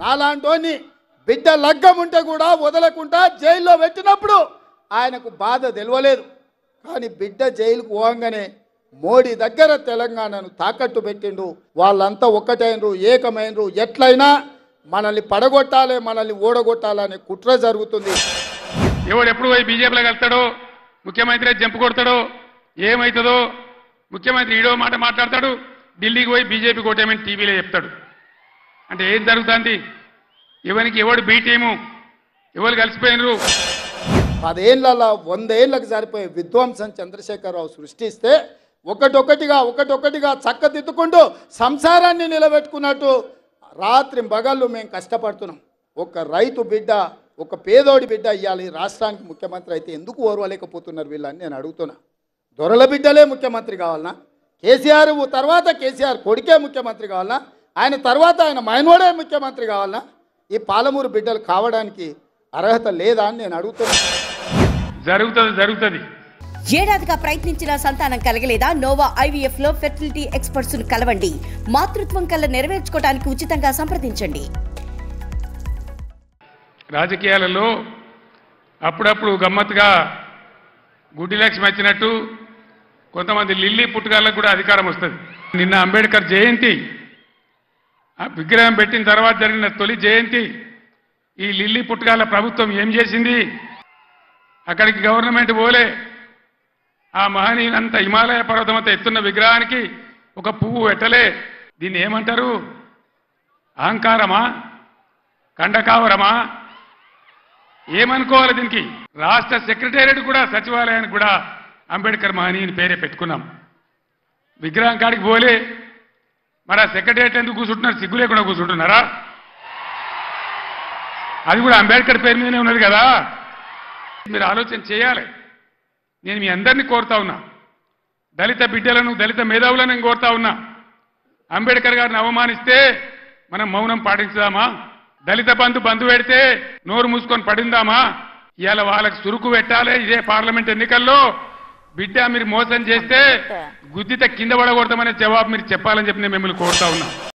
నాలాంటోని బిడ్డ లగ్గం ఉంటే కూడా వదలకుండా జైల్లో పెట్టినప్పుడు ఆయనకు బాధ తెలియలేదు. కానీ బిడ్డ జైలుకు పోగానే మోడీ దగ్గర తెలంగాణను తాకట్టు పెట్టిండు. వాళ్ళంతా ఒక్కటైనరు, ఏకమైనరు. ఎట్లయినా మనల్ని పడగొట్టాలి, మనల్ని ఓడగొట్టాలనే కుట్ర జరుగుతుంది. ఎవడు ఎప్పుడు పోయి బీజేపీలో వెళ్తాడో, ముఖ్యమంత్రి జంపు కొడతాడో, ఏమవుతుందో, ముఖ్యమంత్రి ఈడో మాట మాట్లాడతాడు, ఢిల్లీకి పోయి బీజేపీ కొట్టేమని టీవీలో చెప్తాడు. అంటే ఏం జరుగుతుంది? ఎవరికి ఎవడు బీ టీము, ఎవరు కలిసిపోయినరు? 10 ఏళ్ళ 100 ఏళ్ళకు సరిపోయే విధ్వంసం చంద్రశేఖరరావు సృష్టిస్తే ఒకటొక్కటిగా చక్కదిద్దుకుంటూ సంసారాన్ని నిలబెట్టుకున్నట్టు రాత్రి పగళ్ళు మేము కష్టపడుతున్నాం. ఒక రైతు బిడ్డ, ఒక పేదోడి బిడ్డ ఇవ్వాలి రాష్ట్రానికి ముఖ్యమంత్రి అయితే ఎందుకు ఓర్వలేకపోతున్నారు వీళ్ళని నేను అడుగుతున్నా. దొరల బిడ్డలే ముఖ్యమంత్రి కావాలన్నా? కేసీఆర్ తర్వాత కేసీఆర్ కొడుకే ముఖ్యమంత్రి కావాలన్నా? ఆయన తర్వాత ఆయన మైనోడే ముఖ్యమంత్రి కావాలన్నా? ఈ పాలమూరు బిడ్డలు కావడానికి అర్హత లేదా అని నేను అడుగుతున్నా. జరుగుతుంది. ఏడాదిగా ప్రయత్నించిన సంతానం కలగలేదా? నోవా IVF లో ఫెర్టిలిటీ ఎక్స్పర్ట్స్ ను కలవండి. మాతృత్వం కల నెరవేర్చుకోవడానికి ఉచితంగా సంప్రదించండి. రాజకీయాలలో అప్పుడప్పుడు గమ్మత్తుగా గుడ్డి లక్ష్మి వచ్చినట్టు కొంతమంది లిల్లీ పుట్టుగాళ్ళకు కూడా అధికారం వస్తుంది. నిన్న అంబేద్కర్ జయంతి, ఆ విగ్రహం పెట్టిన తర్వాత జరిగిన తొలి జయంతి. ఈ లిల్లీ పుట్టుగాళ్ళ ప్రభుత్వం ఏం చేసింది? అక్కడికి గవర్నమెంట్ పోలే. ఆ మహనీయులంతా హిమాలయ పర్వతం అంతా ఎత్తున్న విగ్రహానికి ఒక పువ్వు పెట్టలే. దీన్ని ఏమంటారు? అహంకారమా? కండకావరమా? ఏమనుకోవాలి దీనికి? రాష్ట్ర సెక్రటేరియట్ కూడా, సచివాలయానికి కూడా అంబేద్కర్ మహనీయుని పేరే పెట్టుకున్నాం. విగ్రహం కాడికి పోలే. మరి ఆ సెక్రటేరియట్ ఎందుకు కూర్చుంటున్నారు? సిగ్గు లేకుండా కూర్చుంటున్నారా? అది కూడా అంబేద్కర్ పేరు మీదనే ఉన్నది కదా. మీరు ఆలోచన చేయాలి. నేను మీ అందరినీ కోరుతా ఉన్నా, దళిత బిడ్డలను, దళిత మేధావులను నేను కోరుతా ఉన్నా. అంబేద్కర్ గారిని అవమానిస్తే మనం మౌనం పాటించుదామా? దళిత బంధు పెడితే నోరు మూసుకొని పడిందామా? ఇవాళ వాళ్ళకి సురుకు పెట్టాలి. ఇదే పార్లమెంట్ ఎన్నికల్లో బిడ్డ మీరు మోసం చేస్తే గుద్దితే కింద పడకూడదామనే జవాబు మీరు చెప్పాలని చెప్పి నేను మిమ్మల్ని కోరుతా ఉన్నా.